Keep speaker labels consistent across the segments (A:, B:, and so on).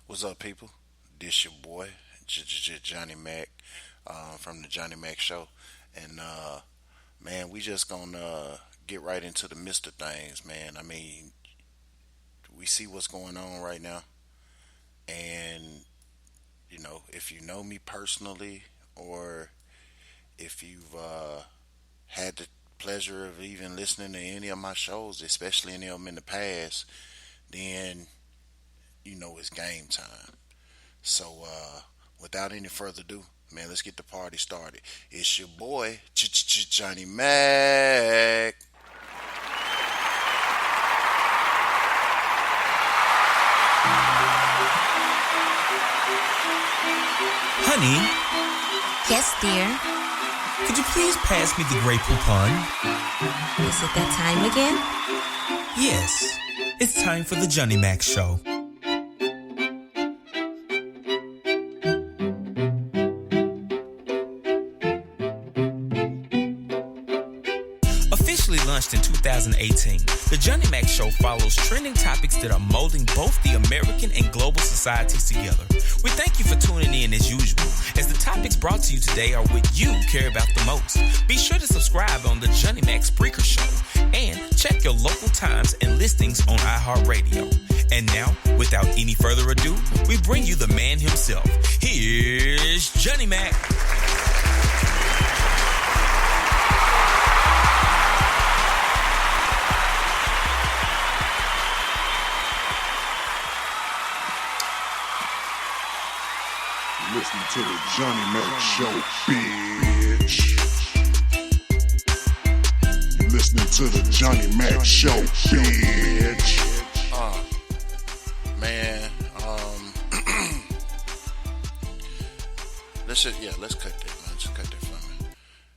A: What's up, people? This your boy, Johnny Mac, from the Johnny Mac Show, and man, we just gonna get right into the Mister things, man. I mean, we see what's going on right now, and if you know me personally, or if you've had the pleasure of even listening to any of my shows, especially any of them in the past, then you know it's game time. So, without any further ado, man, let's get the party started. It's your boy, Johnny Mac.
B: Honey,
C: Yes, dear.
B: could you please pass me the Grey Poupon?
C: Is it that time again?
B: Yes, it's time for the Johnny Mac Show. Officially launched in 2018, the Johnny Mac Show follows trending topics that are molding both the American and global societies together. We thank you for tuning in as usual, as the topics brought to you today are what you care about the most. Be sure to subscribe on the Johnny Mac Spreaker Show and check your local times and listings on iHeartRadio. And now, without any further ado, we bring you the man himself. Here's Johnny Mac.
D: Listening to the Johnny Mac Show, bitch. You listening to the Johnny Mac Show, bitch.
A: Man, let's cut that, man. Just cut that from me.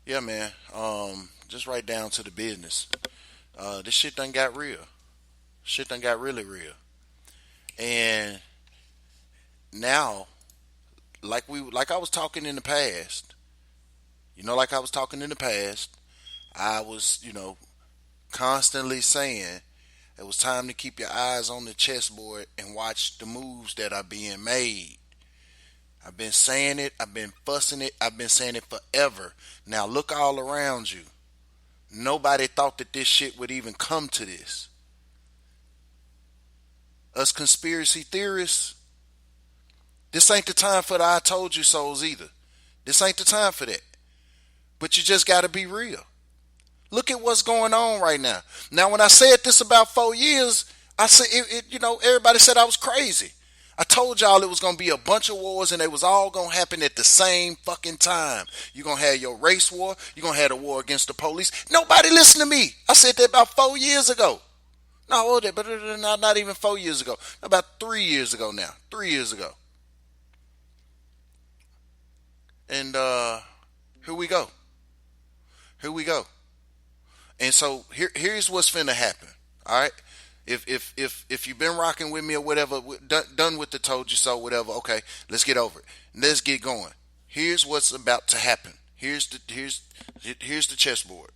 A: Yeah, man. Just right down to the business. This shit done got real. Shit done got really real. And now, like I was talking in the past, like I was talking in the past, I was, constantly saying it was time to keep your eyes on the chessboard and watch the moves that are being made. I've been saying it, I've been fussing it, I've been saying it forever. Now look all around you. Nobody thought that this shit would even come to this. Us conspiracy theorists, this ain't the time for the I told you so's either. This ain't the time for that. But you just gotta be real. Look at what's going on right now. Now, when I said this about 4 years, I said, everybody said I was crazy. I told y'all it was going to be a bunch of wars and they was all going to happen at the same fucking time. You're going to have your race war. You're going to have the war against the police. Nobody listened to me. I said that about 4 years ago. No, but not even 4 years ago. About 3 years ago now. 3 years ago. And here we go. Here we go. And so here's what's finna happen. All right. If you've been rocking with me or whatever, done with the told you so, whatever. Okay, let's get over it. Let's get going. Here's what's about to happen. Here's the chessboard.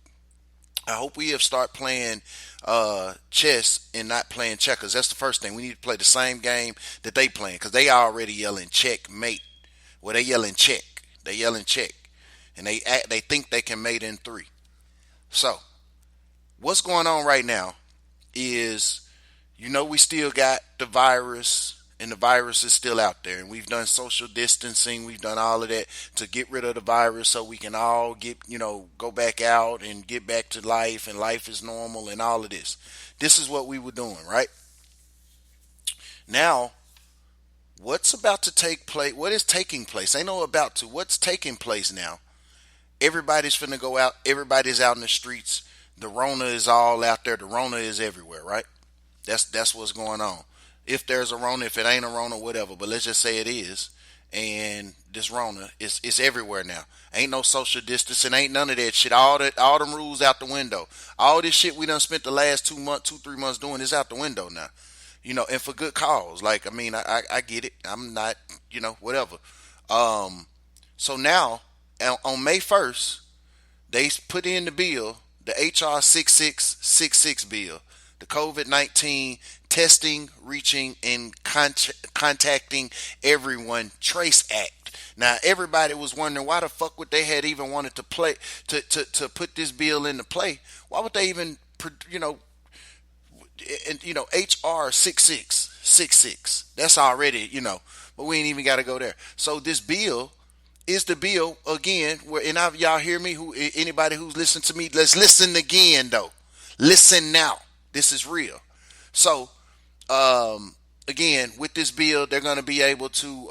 A: I hope we have start playing chess and not playing checkers. That's the first thing. We need to play the same game that they playing because they already yelling checkmate. Well, they yelling check. They yelling check, and they think they can mate in three. So, what's going on right now is, we still got the virus, and the virus is still out there, and we've done social distancing, we've done all of that to get rid of the virus so we can all go back out and get back to life, and life is normal and all of this. This is what we were doing, right? Now, what's about to take place? What is taking place? Ain't no about to. What's taking place now? Everybody's finna go out. Everybody's out in the streets. The Rona is all out there. The Rona is everywhere, right? That's what's going on. If there's a Rona, if it ain't a Rona, whatever. But let's just say it is. And this Rona is everywhere now. Ain't no social distancing. Ain't none of that shit. All them rules out the window. All this shit we done spent the last 3 months doing is out the window now. And for good cause. I get it. I'm not, whatever. So now, on May 1st, they put in the bill, the HR 6666 bill, the COVID-19 Testing, Reaching, and Contacting Everyone Trace Act. Now, everybody was wondering why the fuck would they had even wanted to play to put this bill into play. Why would they even, you know, and HR 6666. That's already, but we ain't even got to go there. So this bill is the bill again. Where y'all hear me? Anybody who's listened to me, let's listen again though. Listen now. This is real. So again, with this bill, they're going to be able to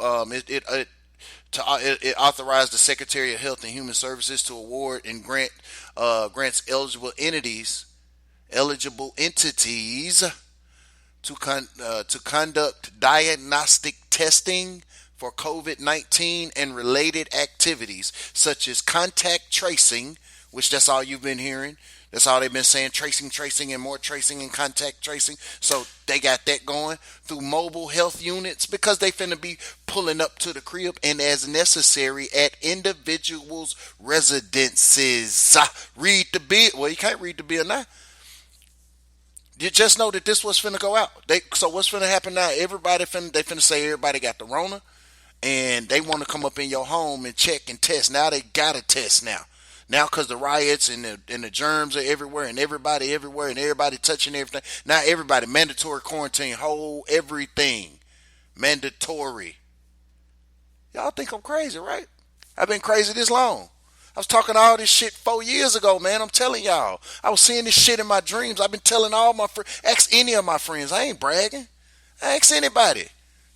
A: it authorized the Secretary of Health and Human Services to award and grants eligible entities to conduct diagnostic testing for COVID-19 and related activities such as contact tracing, which that's all you've been hearing. That's all they've been saying, tracing, and more tracing and contact tracing. So they got that going through mobile health units because they finna be pulling up to the crib and as necessary at individuals' residences. Read the bill. Well, you can't read the bill now. You just know that this was finna go out. So what's finna happen now? They finna say everybody got the Rona and they want to come up in your home and check and test. Now they gotta test now. Now, because the riots and the germs are everywhere and everybody everywhere and everybody touching everything. Now, everybody, mandatory quarantine, whole everything. Mandatory. Y'all think I'm crazy, right? I've been crazy this long. I was talking all this shit 4 years ago, man. I'm telling y'all. I was seeing this shit in my dreams. I've been telling all my friends. Ask any of my friends. I ain't bragging. Ask anybody.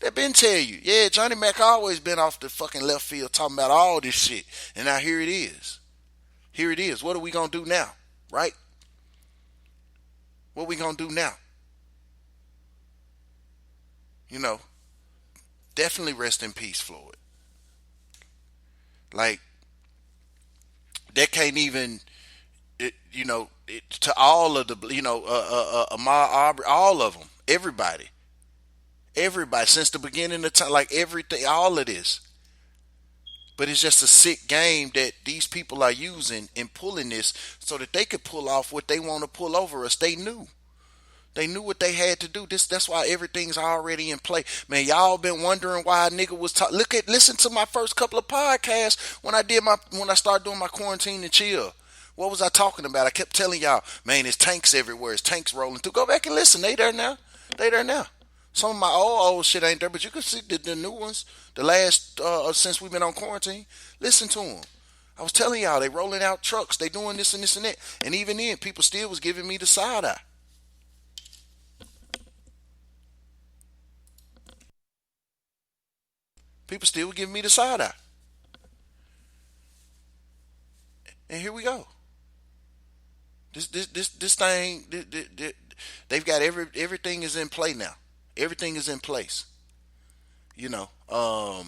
A: They been tell you. Yeah, Johnny Mac always been off the fucking left field talking about all this shit. And now here it is. Here it is. What are we going to do now? Right? What are we going to do now? Definitely rest in peace, Floyd. Like, that can't even, to all of the, Ahmaud Arbery, all of them, everybody, since the beginning of time, like everything, all of this. But it's just a sick game that these people are using and pulling this so that they could pull off what they want to pull over us. They knew what they had to do. That's why everything's already in play. Man, y'all been wondering why a nigga was listen to my first couple of podcasts when I started doing my quarantine and chill. What was I talking about? I kept telling y'all, man, there's tanks everywhere. There's tanks rolling through. Go back and listen. They there now. Some of my old shit ain't there, but you can see the new ones. The last since we've been on quarantine. Listen to them. I was telling y'all, they rolling out trucks. They doing this and this and that. And even then, people still was giving me the side eye. People still giving me the side eye. And here we go. This thing, they've got everything is in play now. Everything is in place. I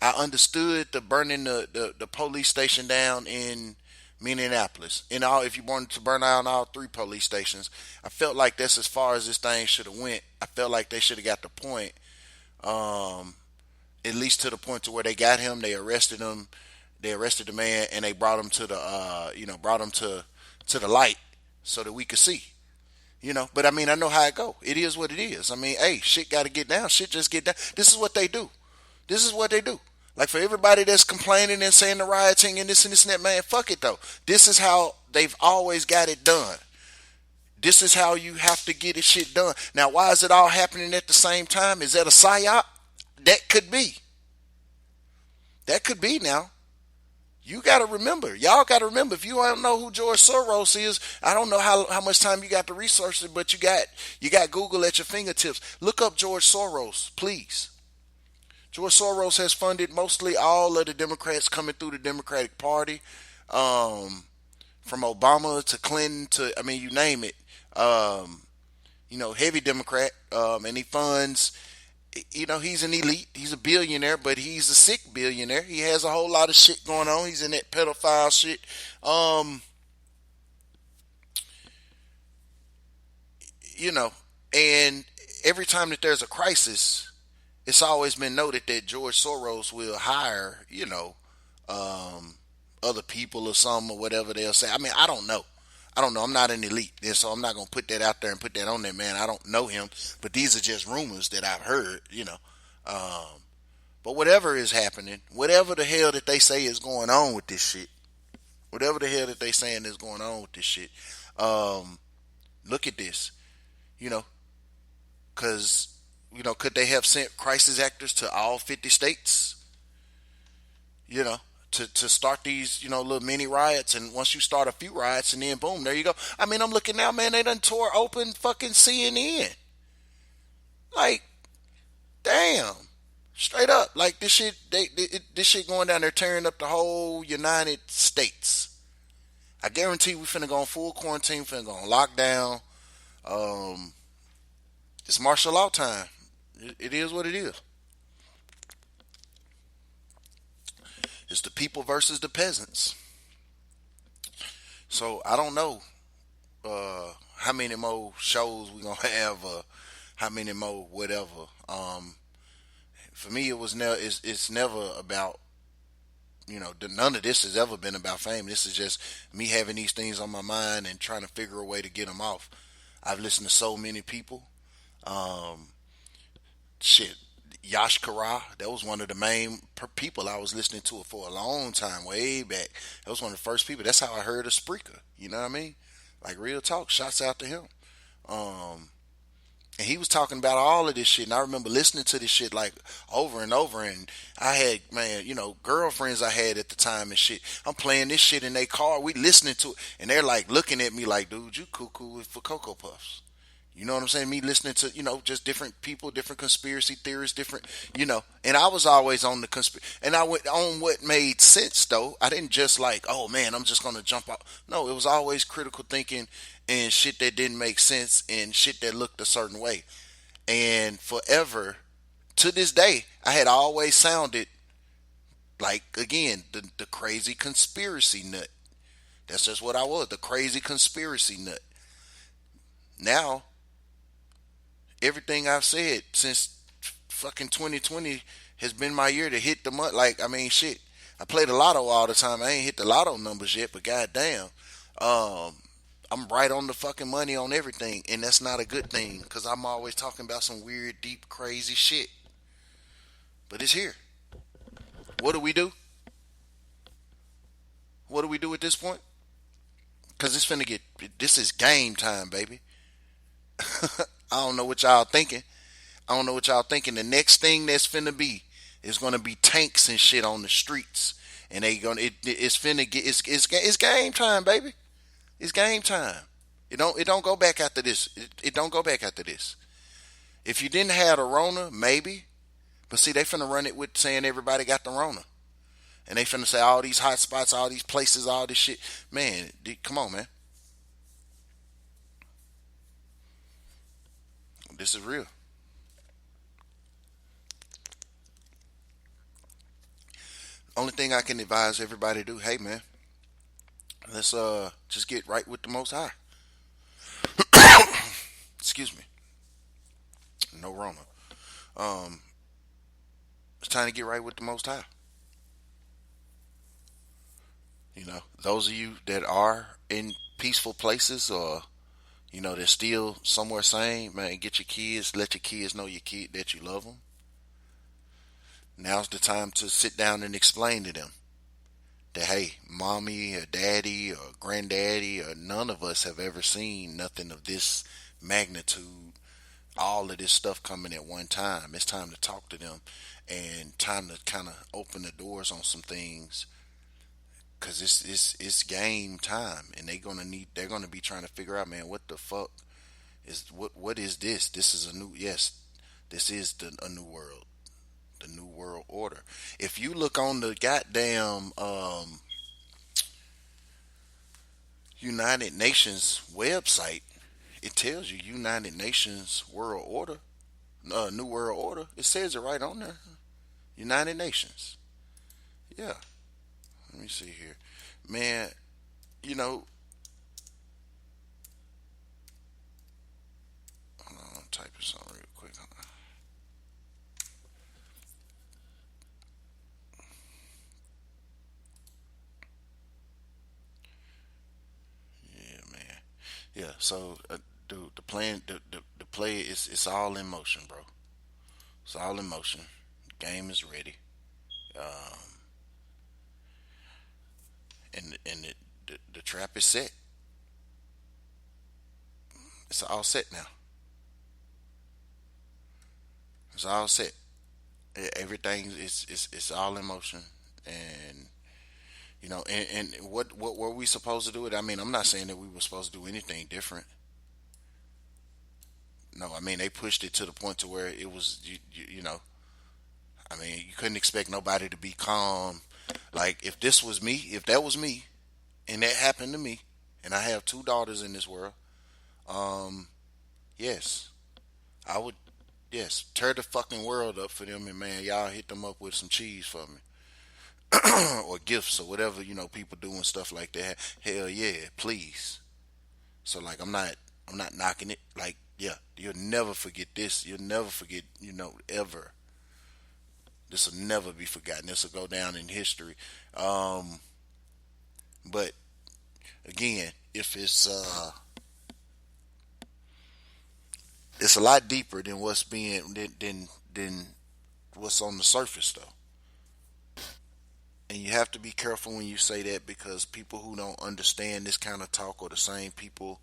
A: understood the burning the police station down in Minneapolis. If you wanted to burn down all 3 police stations, I felt like that's as far as this thing should have went. I felt like they should have got the point, at least to the point to where they got him. They arrested him. They arrested the man and they brought him to the light so that we could see. But I mean, I know how it go. It is what it is. I mean, hey, shit got to get down. Shit just get down. This is what they do. Like, for everybody that's complaining and saying the rioting and this and that, man, fuck it though. This is how they've always got it done. This is how you have to get this shit done. Now, why is it all happening at the same time? Is that a psyop? That could be. Now. Y'all got to remember, if you don't know who George Soros is, I don't know how much time you got to research it, but you got Google at your fingertips. Look up George Soros, please. George Soros has funded mostly all of the Democrats coming through the Democratic Party, from Obama to Clinton to, I mean, you name it. Heavy Democrat, and he funds. He's an elite. He's a billionaire, but he's a sick billionaire. He has a whole lot of shit going on. He's in that pedophile shit. And every time that there's a crisis, it's always been noted that George Soros will hire, other people or something or whatever they'll say. I mean, I don't know. I don't know. I'm not an elite, and so I'm not gonna put that out there and put that on there, man. I don't know him, but these are just rumors that I've heard, But whatever is happening, whatever the hell that they say is going on with this shit, whatever the hell that they saying is going on with this shit, um, look at this, you know, because could they have sent crisis actors to all 50 states, to start these, little mini riots, and once you start a few riots, and then boom, there you go. I mean, I'm looking now, man. They done tore open fucking CNN. Like, damn, straight up, like this shit. This shit going down there, tearing up the whole United States. I guarantee we finna go on full quarantine, finna go on lockdown. Um, it's martial law time. It is what it is. It's the people versus the peasants. So I don't know how many more shows we gonna have, how many more whatever. For me, it was never. It's never about, none of this has ever been about fame. This is just me having these things on my mind and trying to figure a way to get them off. I've listened to so many people. Um, Shit, Yash Kara, that was one of the main people I was listening to it for a long time, way back. That was one of the first people. That's how I heard of Spreaker. You know what I mean? Like, real talk. Shouts out to him. Um, and he was talking about all of this shit, and I remember listening to this shit like over and over. And I had, man, girlfriends I had at the time and shit. I'm playing this shit in their car. We listening to it, and they're like looking at me like, dude, you cuckoo for Cocoa Puffs. You know what I'm saying? Me listening to, just different people, different conspiracy theories, different, and I was always on the and I went on what made sense though. I didn't just like, oh man, I'm just going to jump out. No, it was always critical thinking and shit that didn't make sense and shit that looked a certain way. And forever, to this day, I had always sounded like, again, the crazy conspiracy nut. That's just what I was, the crazy conspiracy nut. Now, everything I've said since fucking 2020 has been my year to hit the month. Like, I mean, shit. I play the lotto all the time. I ain't hit the lotto numbers yet, but goddamn, I'm right on the fucking money on everything, and that's not a good thing because I'm always talking about some weird, deep, crazy shit. But it's here. What do we do? What do we do at this point? Because it's finna get. This is game time, baby. I don't know what y'all thinking. I don't know what y'all thinking. The next thing that's finna be is gonna be tanks and shit on the streets, and it's finna get it's game time, baby. It's game time. It don't go back after this. It don't go back after this. If you didn't have the Rona, maybe, but see, they finna run it with saying everybody got the Rona, and they finna say all these hot spots, all these places, all this shit. Man, come on, man. This is real. Only thing I can advise everybody to do, hey man, let's just get right with the Most High. Excuse me. No Rona. Um, it's time to get right with the Most High. Those of you that are in peaceful places, or they're still somewhere sane, man, get your kids, let your kids know that you love them. Now's the time to sit down and explain to them that, hey, mommy or daddy or granddaddy or none of us have ever seen nothing of this magnitude, all of this stuff coming at one time. It's time to talk to them and time to kind of open the doors on some things, because it's game time, and they're gonna be trying to figure out, man, what the fuck what is this? This is this is a new world, the new world order. If you look on the goddamn United Nations website, it tells you United Nations World Order, New World Order. It says it right on there. United Nations. Yeah. Let me see here. Man, hold on, I'm typing something real quick. Yeah, man. Yeah. So, dude, the plan, the play is it's all in motion, bro. It's all in motion. Game is ready. Um, and the trap is set. It's all set now. It's all set. Everything is it's all in motion, and and what were we supposed to do it? I mean, I'm not saying that we were supposed to do anything different. No, I mean they pushed it to the point to where it was I mean you couldn't expect nobody to be calm. Like if that was me, and that happened to me, and I have two daughters in this world, um, yes, I would, yes, tear the fucking world up for them, and man, y'all hit them up with some cheese for me, or gifts or whatever people do and stuff like that. Hell yeah, please. So like I'm not knocking it. Like yeah, you'll never forget this. You'll never forget ever. This will never be forgotten. This will go down in history. Um, but again, if it's a lot deeper than what's being than what's on the surface though. And you have to be careful when you say that because people who don't understand this kind of talk are the same people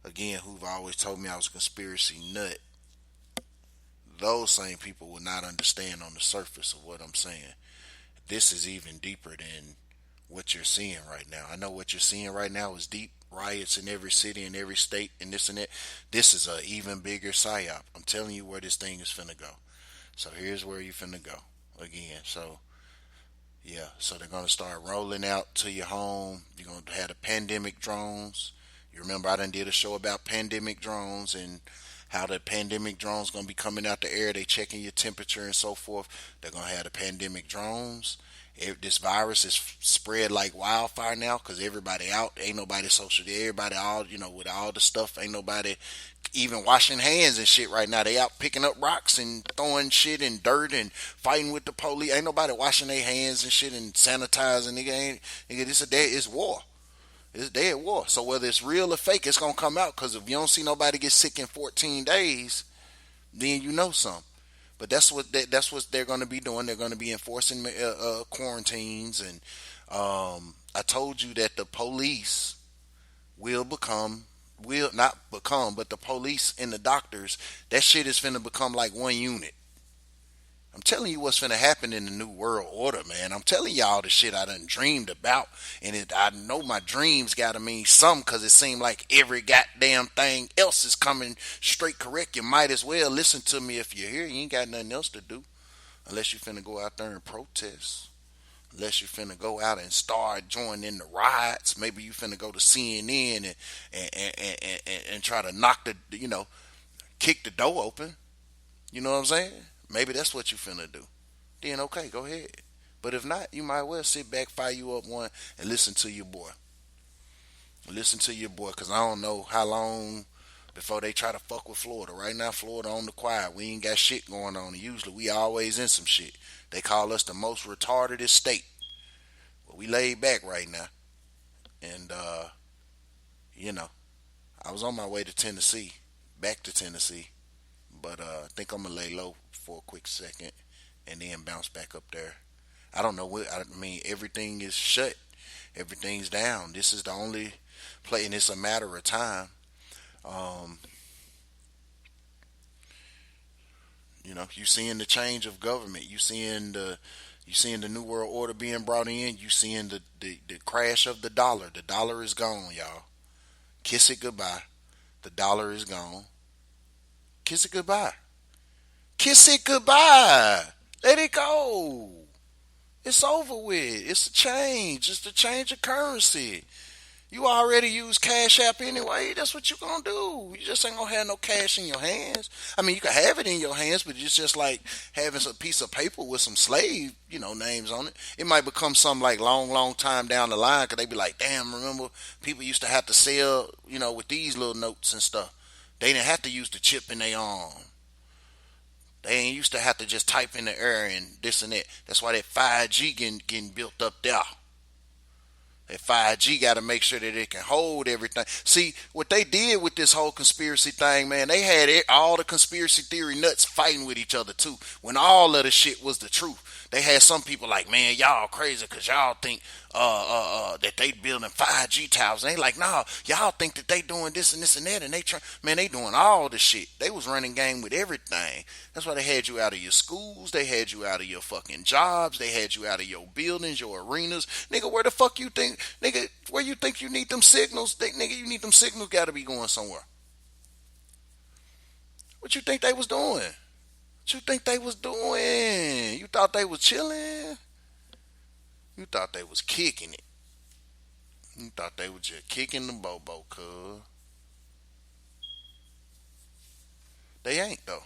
A: again who've always told me I was a conspiracy nut. Those same people will not understand on the surface of what I'm saying. This is even deeper than what you're seeing right now. I know what you're seeing right now is deep riots in every city in every state and this and that. This is a even bigger psyop. I'm telling you where this thing is finna go. So here's where you finna go again. So yeah, so they're gonna start rolling out to your home. You're gonna have the pandemic drones. You remember I done did a show about pandemic drones and how the pandemic drones gonna be coming out the air. They checking your temperature and so forth. They're gonna have the pandemic drones. This virus is spread like wildfire now because everybody out. Ain't nobody social. Everybody all with all the stuff. Ain't nobody even washing hands and shit right now. They out picking up rocks and throwing shit and dirt and fighting with the police. Ain't nobody washing their hands and shit and sanitizing. Nigga, this a day. It's war. It's dead war. So whether it's real or fake, it's gonna come out. Because if you don't see nobody get sick in 14 days, then you know something. But that's what they're gonna be doing. They're gonna be enforcing quarantines, and I told you that the police will not become, but the police and the doctors, that shit is finna become like one unit. I'm telling you what's finna happen in the new world order, man. I'm telling y'all the shit I done dreamed about. And I know my dreams gotta mean something because it seemed like every goddamn thing else is coming straight correct. You might as well listen to me if you're here. You ain't got nothing else to do. Unless you finna go out there and protest. Unless you finna go out and start joining the riots. Maybe you finna go to CNN and try to knock kick the door open. You know what I'm saying? Maybe that's what you finna do. Then okay, go ahead. But if not, you might well sit back, fire you up one, and listen to your boy. Listen to your boy, cause I don't know how long before they try to fuck with Florida. Right now, Florida on the quiet. We ain't got shit going on. And usually, we always in some shit. They call us the most retarded state. Well, we laid back right now, and you know, I was on my way to Tennessee, back to Tennessee, but I think I'm gonna lay low for a quick second and then bounce back up there. I don't know what I mean. Everything is shut. Everything's down. This is the only play, and it's a matter of time. Um, you seeing the change of government. You seeing the new world order being brought in. You seeing the crash of the dollar. The dollar is gone, y'all. Kiss it goodbye. The dollar is gone. Kiss it goodbye. Kiss it goodbye. Let it go. It's over with. It's a change. It's the change of currency. You already use Cash App anyway. That's what you gonna do. You just ain't gonna have no cash in your hands. I mean, you can have it in your hands, but it's just like having a piece of paper with some slave, names on it. It might become something like long, long time down the line, because they be like, damn, remember people used to have to sell, with these little notes and stuff. They didn't have to use the chip in their arm. They ain't used to have to just type in the air and this and that. That's why that 5G getting built up there. That 5G got to make sure that it can hold everything. See, what they did with this whole conspiracy thing, man, they had all the conspiracy theory nuts fighting with each other, too, when all of the shit was the truth. They had some people like, man, y'all crazy because y'all think that they building 5G towers. And they like, nah, y'all think that they doing this and this and that. And they doing all the shit. They was running game with everything. That's why they had you out of your schools. They had you out of your fucking jobs. They had you out of your buildings, your arenas. Nigga, where the fuck you think, nigga, where you think you need them signals? Nigga, you need them signals got to be going somewhere. What you think they was doing? What you think they was doing? You thought they was chilling? You thought they was kicking it. You thought they was just kicking the bobo, cuz. They ain't, though.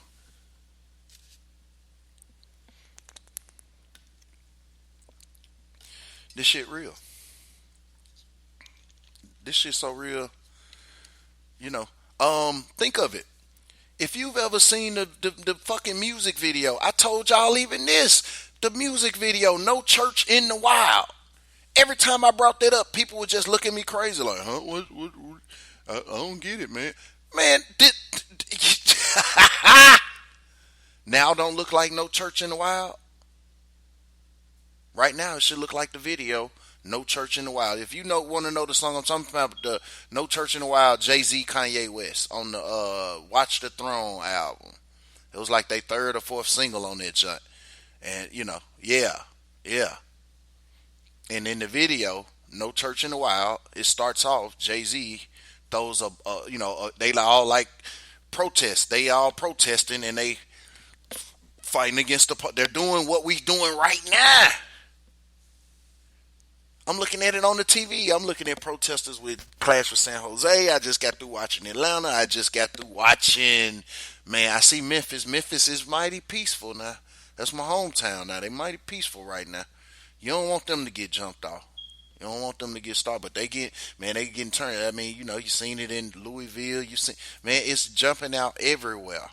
A: This shit real. This shit so real. You know, think of it. If you've ever seen the fucking music video, I told y'all even this, the music video, No Church in the Wild. Every time I brought that up, people would just look at me crazy like, huh? What? I don't get it, man. Man, now don't look like No Church in the Wild? Right now, it should look like the video, No Church in the Wild. If you want to know the song I'm talking about, the No Church in the Wild, Jay-Z, Kanye West on the Watch the Throne album. It was like their third or fourth single on that joint. And, yeah. And in the video, No Church in the Wild, it starts off, Jay-Z throws they all like protest. They all protesting and they fighting against they're doing what we doing right now. I'm looking at it on the TV. I'm looking at protesters with Clash with San Jose. I just got through watching Atlanta. I just got through watching, man, I see Memphis. Memphis is mighty peaceful now. That's my hometown now. They mighty peaceful right now. You don't want them to get jumped off. You don't want them to get started, but they getting turned. I mean, you seen it in Louisville. Man, it's jumping out everywhere.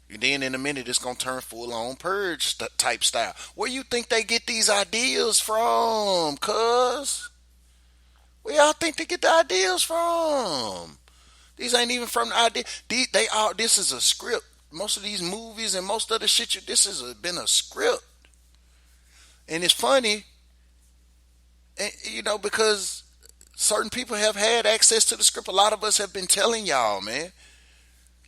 A: And then in a minute, it's going to turn full-on purge type style. Where you think they get these ideas from, cuz? Where y'all think they get the ideas from? These ain't even from the idea. This is a script. Most of these movies and most of the shit, this has been a script. And it's funny, because certain people have had access to the script. A lot of us have been telling y'all, man.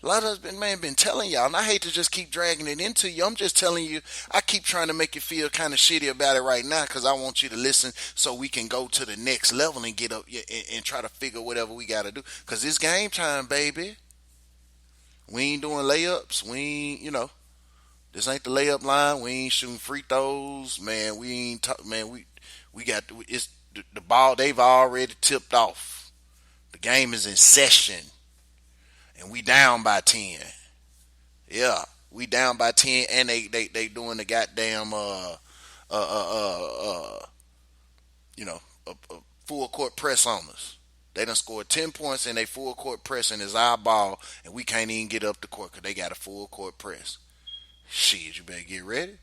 A: A lot of us been telling y'all, and I hate to just keep dragging it into you. I'm just telling you, I keep trying to make you feel kind of shitty about it right now because I want you to listen so we can go to the next level and get up and try to figure whatever we got to do. Because it's game time, baby. We ain't doing layups. We ain't, this ain't the layup line. We ain't shooting free throws. Man, we ain't, we got, it's the ball, they've already tipped off. The game is in session. And we down by 10. Yeah, we down by 10, and they doing the goddamn a full court press on us. They done scored 10 points in they full court press in his eyeball, and we can't even get up the court because they got a full court press. Shit, you better get ready.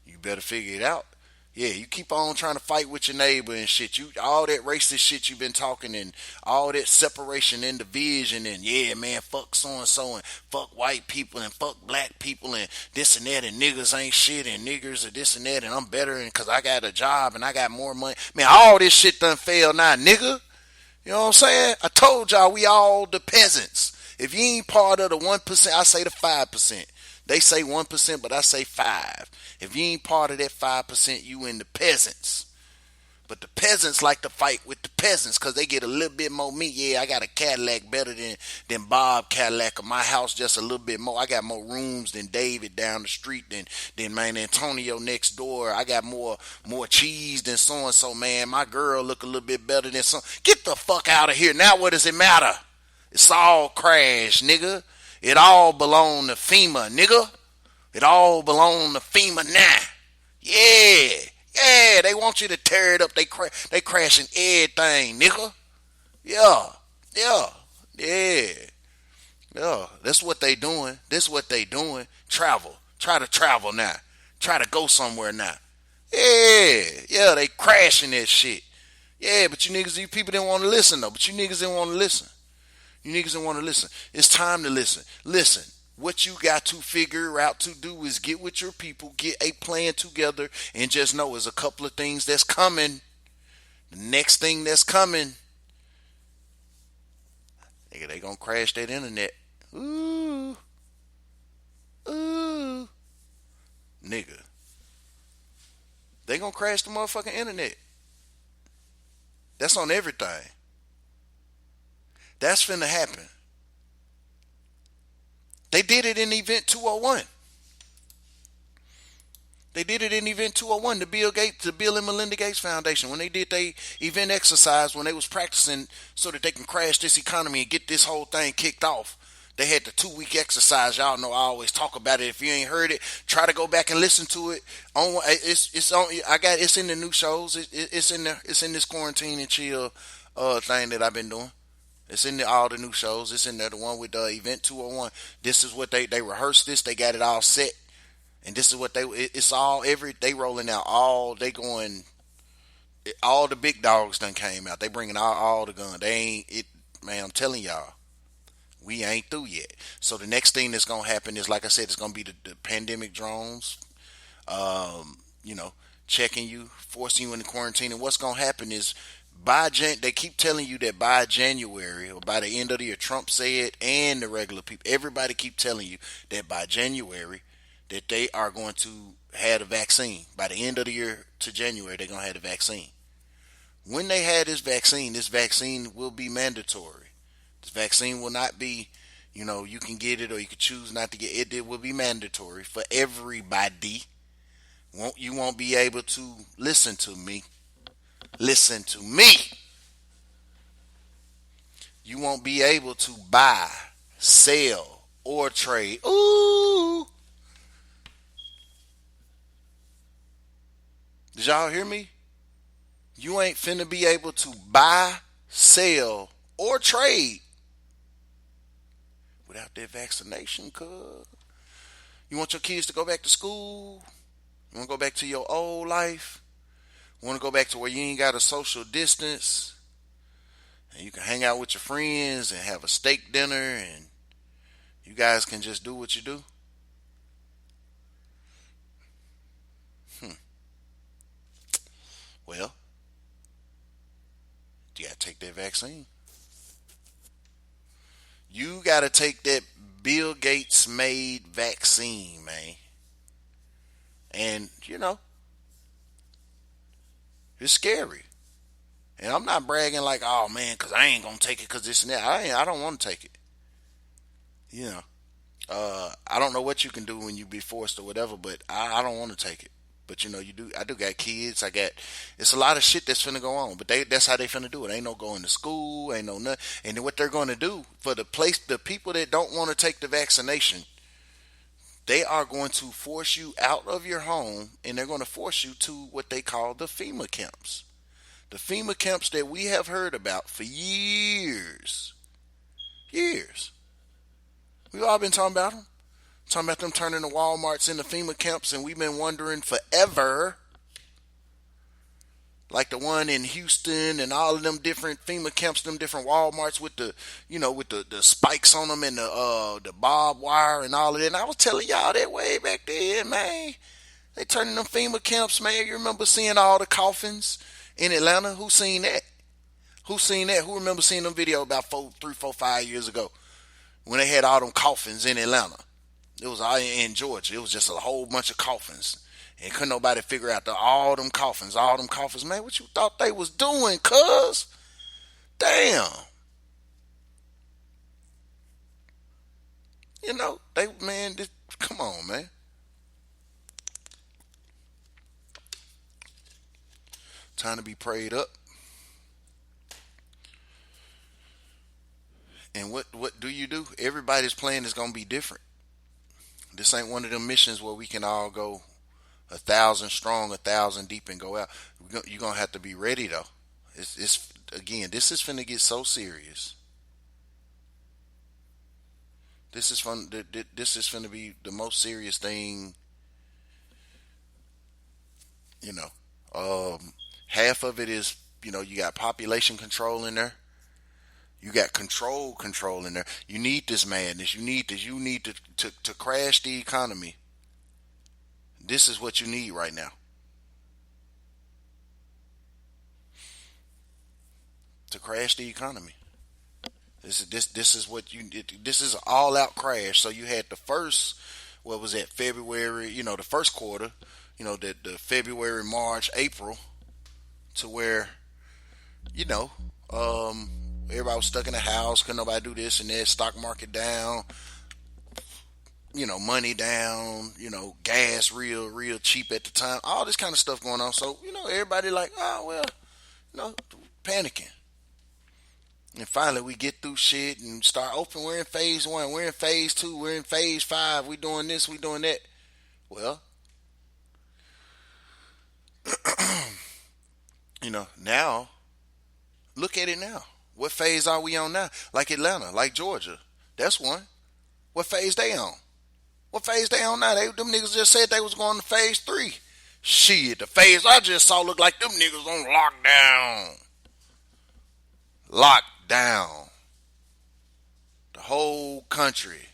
A: You better figure it out. Yeah, you keep on trying to fight with your neighbor and shit. All that racist shit you've been talking and all that separation and division and yeah, man, fuck so-and-so and fuck white people and fuck black people and this and that and niggas ain't shit and niggers are this and that and I'm better and because I got a job and I got more money. Man, all this shit done failed now, nigga. You know what I'm saying? I told y'all we all the peasants. If you ain't part of the 1%, I say the 5%. They say 1%, but I say 5%. If you ain't part of that 5%, you in the peasants. But the peasants like to fight with the peasants because they get a little bit more meat. Yeah, I got a Cadillac better than Bob Cadillac. Or my house just a little bit more. I got more rooms than David down the street than man Antonio next door. I got more cheese than so-and-so, man. My girl look a little bit better than some. Get the fuck out of here. Now what does it matter? It's all crash, nigga. It all belong to FEMA, nigga. It all belong to FEMA now. Yeah, they want you to tear it up. They crashing everything, nigga. Yeah. That's what they doing. Travel. Try to travel now. Try to go somewhere now. Yeah, they crashing that shit. Yeah, but you people didn't want to listen though. But you niggas didn't want to listen. You niggas didn't want to listen. It's time to listen. Listen. What you got to figure out to do is get with your people, get a plan together, and just know there's a couple of things that's coming. The next thing that's coming, nigga, they gonna crash that internet. Ooh, ooh, nigga, they gonna crash the motherfucking internet. That's on everything. That's finna happen. They did it in Event 201. They did it in Event 201, the Bill and Melinda Gates Foundation, when they did their event exercise, when they was practicing so that they can crash this economy and get this whole thing kicked off. They had the 2-week exercise. Y'all know I always talk about it. If you ain't heard it, try to go back and listen to it. It's on. It's in the new shows. It's in there. It's in this quarantine and chill thing that I've been doing. It's in all the new shows. It's in there. The one with Event 201. This is what they rehearsed this. They got it all set. And this is what it's all they rolling out. All the big dogs done came out. They bringing all the guns. They ain't it, man. I'm telling y'all, we ain't through yet. So the next thing that's gonna happen is, like I said, it's gonna be the pandemic drones. You know, checking you, forcing you into quarantine. And what's gonna happen is they keep telling you that by January or by the end of the year, Trump said, and the regular people, everybody keep telling you that by January that they are going to have a vaccine. By the end of the year to January, they're going to have the vaccine. When they have this vaccine will be mandatory. This vaccine will not be, you can get it or you can choose not to get it. It will be mandatory for everybody. You won't be able to listen to me. Listen to me. You won't be able to buy, sell, or trade. Ooh. Did y'all hear me? You ain't finna be able to buy, sell, or trade without that vaccination, cuz. You want your kids to go back to school? You want to go back to your old life? You want to go back to where you ain't got a social distance? And you can hang out with your friends and have a steak dinner and you guys can just do what you do? Well, you got to take that vaccine. You got to take that Bill Gates made vaccine, man. And, it's scary. And I'm not bragging like, oh, man, because I ain't going to take it because this and that. I don't want to take it. I don't know what you can do when you be forced or whatever, but I don't want to take it. But you do. I do got kids. It's a lot of shit that's finna go on. But that's how they finna do it. Ain't no going to school. Ain't no nothing. And then what they're going to do for the people that don't want to take the vaccination, they are going to force you out of your home, and they're going to force you to what they call the FEMA camps. The FEMA camps that we have heard about for years. Years. We've all been talking about them. Talking about them turning the Walmarts into FEMA camps, and we've been wondering forever. Like the one in Houston and all of them different FEMA camps, them different Walmarts with the spikes on them and the barbed wire and all of that. And I was telling y'all that way back then, man. They turning them FEMA camps, man. You remember seeing all the coffins in Atlanta? Who seen that? Who seen that? Who remember seeing them video about 3, 4, 5 years ago when they had all them coffins in Atlanta? It was all in Georgia. It was just a whole bunch of coffins. And couldn't nobody figure out all them coffins. Man, what you thought they was doing, cuz? Damn. Come on, man. Time to be prayed up. And what do you do? Everybody's plan is going to be different. This ain't one of them missions where we can all go 1,000 strong, 1,000 deep and go out. You're going to have to be ready, though. It's again, this is finna get so serious. This is finna be the most serious thing. Half of it is you got population control in there. You got control in there. You need this madness. You need this. You need to crash the economy. This is what you need right now. To crash the economy. This is what you. This is an all out crash. So you had the first, what was that, February? The first quarter. The February, March, April, to where, everybody was stuck in the house. Couldn't nobody do this and that. Stock market down. Money down. Gas real cheap at the time. All this kind of stuff going on. So everybody like, oh well, panicking. And finally, we get through shit and start open. We're in phase 1. We're in phase 2. We're in phase 5. We doing this. We doing that. Well, now, look at it now. What phase are we on now? Like Atlanta, like Georgia. That's one. What phase they on? What phase they on now? Them niggas just said they was going to phase 3. Shit, the phase I just saw looked like them niggas on lockdown. Lockdown. The whole country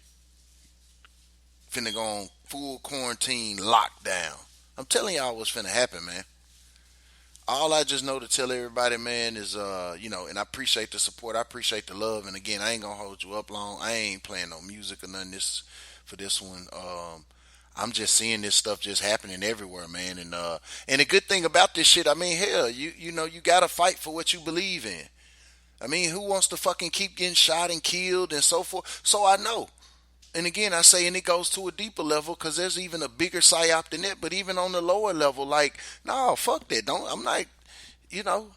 A: finna go on full quarantine lockdown. I'm telling y'all what's finna happen, man. All I just know to tell everybody, man, is, and I appreciate the support. I appreciate the love. And again, I ain't gonna hold you up long. I ain't playing no music or nothing for this one. I'm just seeing this stuff just happening everywhere, man. And the good thing about this shit, I mean, hell, you gotta fight for what you believe in. I mean, who wants to fucking keep getting shot and killed and so forth? So I know. And again, I say, and it goes to a deeper level because there's even a bigger psyop than that. But even on the lower level, like, no, fuck that. I'm like,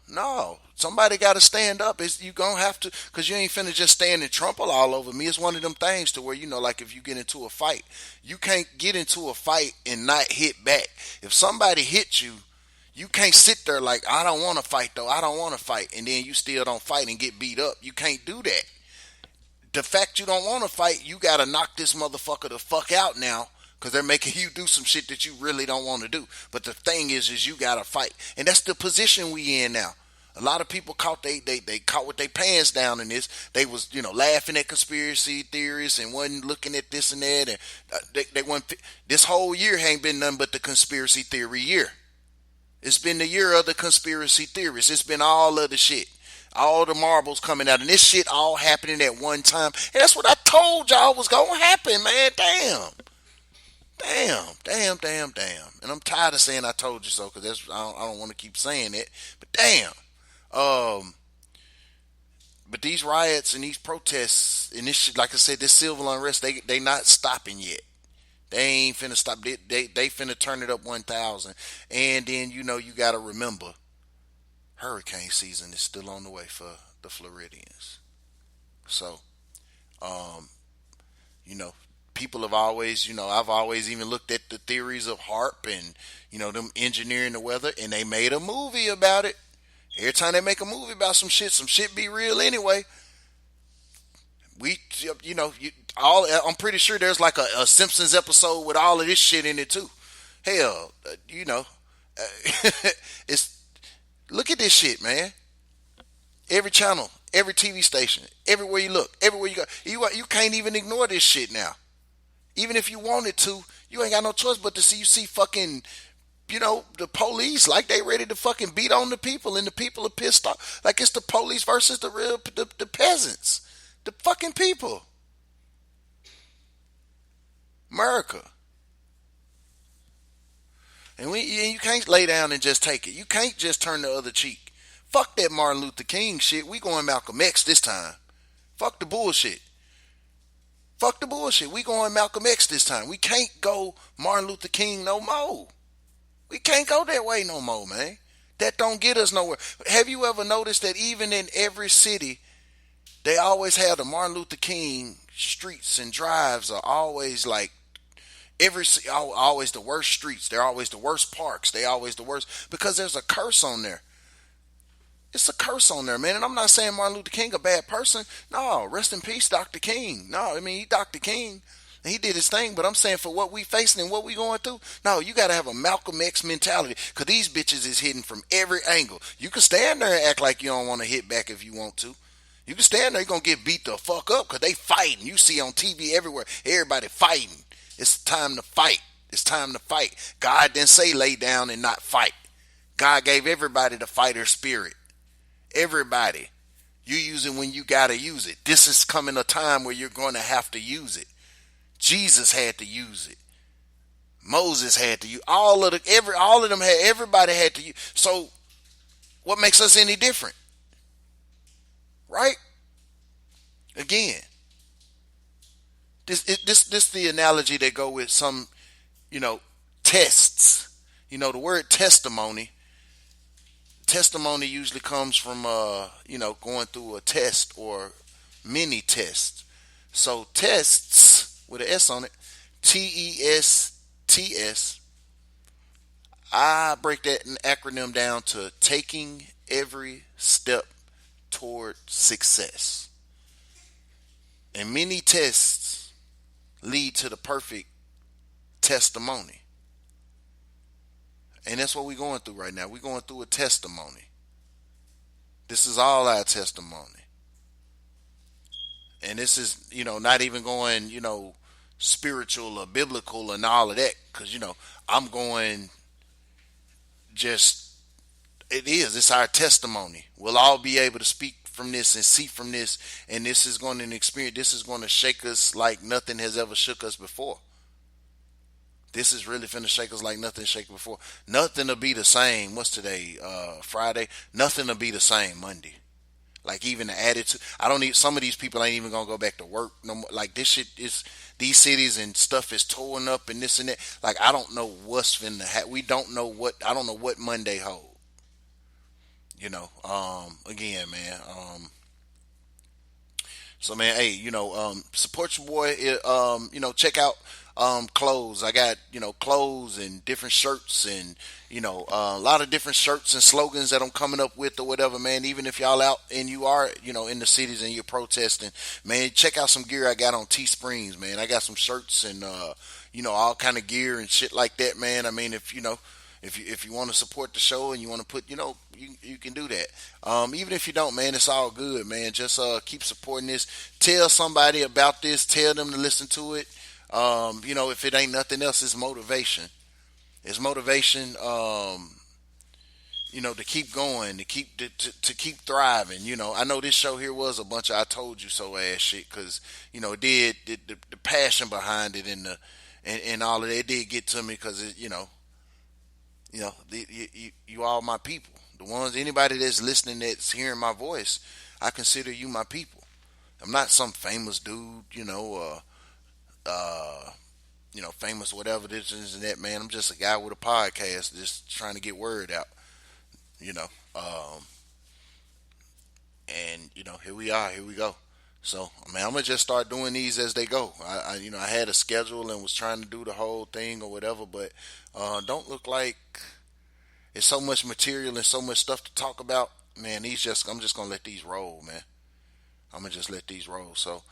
A: no. Somebody got to stand up. You going to have to, because you ain't finna just stand and trample all over me. It's one of them things to where, like if you get into a fight, you can't get into a fight and not hit back. If somebody hits you, you can't sit there like, I don't want to fight though. I don't want to fight. And then you still don't fight and get beat up. You can't do that. The fact you don't want to fight, you got to knock this motherfucker the fuck out now because they're making you do some shit that you really don't want to do. But the thing is you got to fight. And that's the position we in now. A lot of people caught they caught with their pants down in this. They was, laughing at conspiracy theories and wasn't looking at this and that. And they went, this whole year ain't been nothing but the conspiracy theory year. It's been the year of the conspiracy theorists. It's been all of the shit. All the marbles coming out. And this shit all happening at one time. And that's what I told y'all was going to happen, man. Damn. And I'm tired of saying I told you so because I don't want to keep saying it. But damn. But these riots and these protests and this shit, like I said, this civil unrest, they not stopping yet. They ain't finna stop. They finna turn it up 1,000. And then, you got to remember, hurricane season is still on the way for the Floridians. So, people have always, I've always even looked at the theories of HARP and, them engineering the weather, and they made a movie about it. Every time they make a movie about some shit be real anyway. I'm pretty sure there's like a Simpsons episode with all of this shit in it too. Hell, it's, look at this shit, man. Every channel, every TV station, everywhere you look, everywhere you go, you can't even ignore this shit now. Even if you wanted to, you ain't got no choice but to see fucking, the police like they ready to fucking beat on the people, and the people are pissed off. Like it's the police versus the peasants, the fucking people. Merica. And you can't lay down and just take it. You can't just turn the other cheek. Fuck that Martin Luther King shit. We going Malcolm X this time. Fuck the bullshit. We going Malcolm X this time. We can't go Martin Luther King no more. We can't go that way no more, man. That don't get us nowhere. Have you ever noticed that even in every city, they always have the Martin Luther King streets and drives are always like always the worst streets. They're always the worst parks. They always the worst because there's a curse on there. It's a curse on there, man. And I'm not saying Martin Luther King a bad person. No, rest in peace, Dr. King. No, I mean, he Dr. King. And he did his thing, but I'm saying for what we facing and what we going through, no, you got to have a Malcolm X mentality, because these bitches is hitting from every angle. You can stand there and act like you don't want to hit back if you want to. You can stand there, you're going to get beat the fuck up because they fighting. You see on TV everywhere, everybody fighting. It's time to fight. It's time to fight. God didn't say lay down and not fight. God gave everybody the fighter spirit. Everybody. You use it when you got to use it. This is coming a time where you're going to have to use it. Jesus had to use it. Moses had to use all of them had, everybody had to use. So what makes us any different? Right? Again, this the analogy that go with some, tests. The word testimony usually comes from going through a test or mini tests. So tests with an S on it, TESTS. I break that acronym down to taking every step toward success. And many tests lead to the perfect testimony. And that's what we're going through right now. We're going through a testimony. This is all our testimony. And this is, not even going, spiritual or biblical and all of that. Because, I'm going it's our testimony. We'll all be able to speak from this and see from this. And this is going to shake us like nothing has ever shook us before. This is really finna shake us like nothing shaken before. Nothing will be the same. What's today? Friday. Nothing will be the same Monday. Like even the attitude. Some of these people ain't even gonna go back to work no more. Like this shit is, these cities and stuff is torn up and this and that. Like I don't know what's finna happen. I don't know what Monday hold. Again, man. So man, hey, support your boy. Check out clothes. I got, clothes and different shirts and, a lot of different shirts and slogans that I'm coming up with or whatever, man. Even if y'all out and you are, in the cities and you're protesting, man, check out some gear I got on Teesprings, man. I got some shirts and, all kind of gear and shit like that, man. I mean, if you want to support the show and you want to put, you can do that. Even if you don't, man, it's all good, man. Just keep supporting this. Tell somebody about this. Tell them to listen to it. If it ain't nothing else, it's motivation. It's motivation, to keep going, to keep thriving. I know this show here was a bunch of I told you so ass shit, because the passion behind it and all of that, it did get to me, because you all my people. Anybody that's listening, that's hearing my voice, I consider you my people. I'm not some famous dude, famous whatever this is and that, man. I'm just a guy with a podcast just trying to get word out, and here we go. So, man, I'm gonna just start doing these as they go. I had a schedule and was trying to do the whole thing or whatever, but don't look like it's so much material and so much stuff to talk about, man. I'm just gonna let these roll, man. I'm gonna just let these roll. So,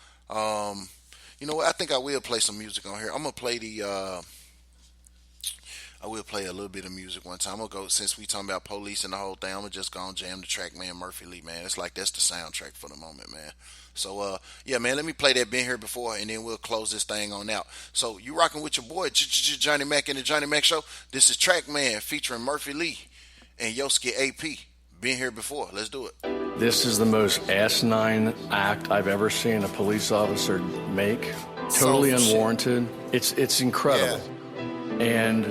A: you know what? I think I will play some music on here. I'm gonna play I will play a little bit of music one time. I'm gonna go, since we talking about police and the whole thing, I'm gonna just go and jam the track, man. Murphy Lee, man. It's like that's the soundtrack for the moment, man. So yeah, man, let me play that Been Here Before, and then we'll close this thing on out. So you rocking with your boy Johnny Mac in the Johnny Mac Show. This is Track Man featuring Murphy Lee and Yosuke AP. Been Here Before. Let's do it.
E: This is the most asinine act I've ever seen a police officer make. Totally unwarranted. It's incredible. Yeah. And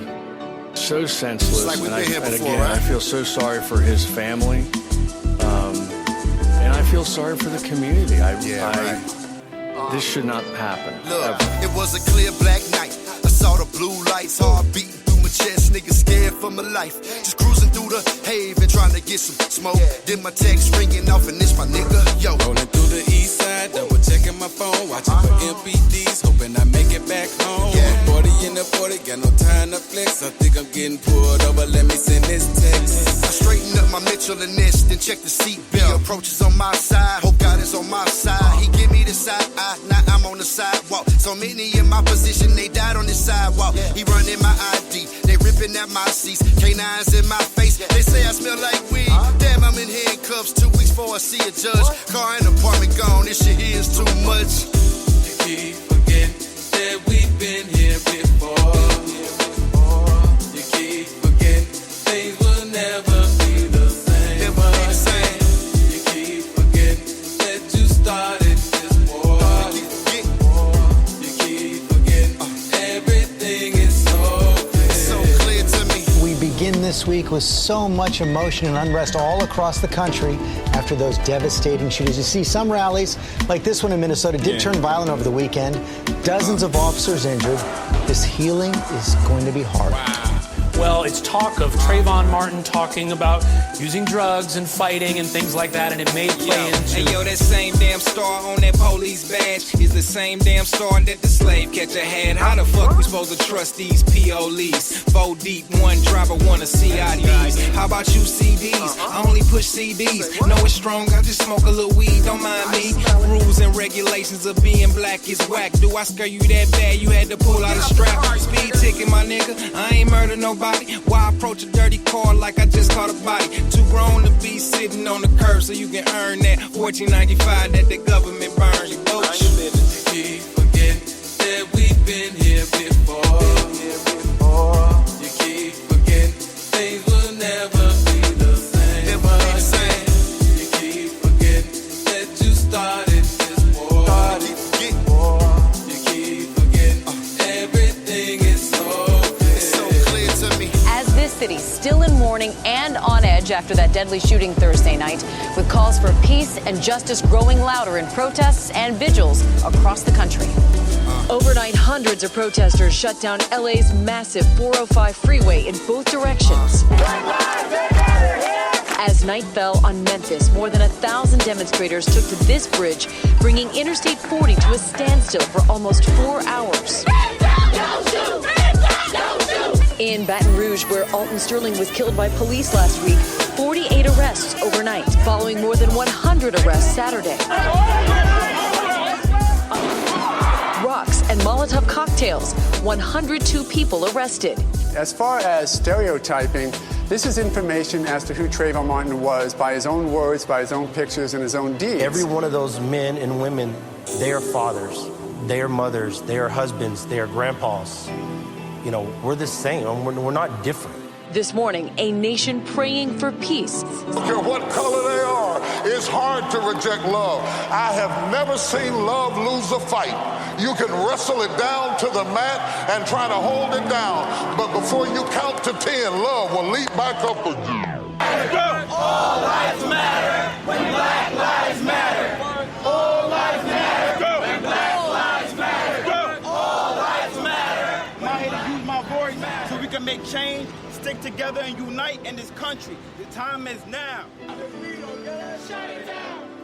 E: so senseless. Like and again, right? I feel so sorry for his family. And I feel sorry for the community. This should not happen.
F: Look, it was a clear black night. I saw the blue lights, heart beating through my chest. Niggas scared for my life. Just cruising through the haven, trying to get some smoke. Then my text ringing off, and it's my nigga. Yo,
G: rolling through the east side, double checking my phone, watching for MPDs, hoping I make it back home. 40 can't afford it, got no time to flex. I think I'm getting pulled over, let me send this text.
F: I straighten up my Mitchell and Ness, then check the seat belt. Approaches on my side, hope God is on my side. He give me the side eye, now I'm on the sidewalk. So many in my position, they died on the sidewalk. He running my ID, they ripping at my seats. Canines in my face, they say I smell like weed. Damn, I'm in handcuffs 2 weeks before I see a judge. Car and apartment gone, this shit here is too much.
G: You keep forgetting that we've been here before. You keep forgetting things will never be the same. You keep forgetting that you started this war. You keep forgetting everything is so clear
F: to me.
H: We begin this week with so much emotion and unrest all across the country after those devastating shootings. You see some rallies, like this one in Minnesota, did turn violent over the weekend. Dozens of officers injured. This healing is going to be hard.
I: Well, it's talk of Trayvon Martin talking about using drugs and fighting and things like that, and it may play into...
J: Hey, yo, that same damn star on that police badge is the same damn star that the slave catcher had. How the fuck we supposed to trust these POLs? 4 deep, one driver, one of CIDs. How about you CDs? I only push CDs. Know it's strong, I just smoke a little weed, don't mind me. Rules and regulations of being black is whack. Do I scare you that bad you had to pull out a strap? Speed ticket, my nigga, I ain't murder nobody. Why approach a dirty car like I just caught a body? Too grown to be sitting on the curb so you can earn that $14.95 that the government burns. You
G: keep forgetting that we've been here before. You keep forgetting things will never be the same. You keep forgetting that you started this war. You keep forgetting everything is so clear to me.
K: As this city still in mourning and on edge after that deadly shooting Thursday night, with calls for peace and justice growing louder in protests and vigils across the country. Overnight, hundreds of protesters shut down LA's massive 405 freeway in both directions. As night fell on Memphis, more than 1,000 demonstrators took to this bridge, bringing Interstate 40 to a standstill for almost 4 hours. In Baton Rouge, where Alton Sterling was killed by police last week, 48 arrests overnight, following more than 100 arrests Saturday. Rocks and Molotov cocktails, 102 people arrested.
L: As far as stereotyping, this is information as to who Trayvon Martin was by his own words, by his own pictures, and his own deeds.
M: Every one of those men and women, they are fathers, they are mothers, they are husbands, they are grandpas. You know, we're the same. We're not different.
K: This morning, a nation praying for peace.
D: I don't care what color they are, it's hard to reject love. I have never seen love lose a fight. You can wrestle it down to the mat and try to hold it down, but before you count to 10, love will leap back up again.
G: All lives matter when Black Lives Matter. All lives matter when Black Lives Matter. All lives matter.
N: I'm here to use my voice so we can make change, stick together, and unite in this country. The time is now.
G: Shut it down.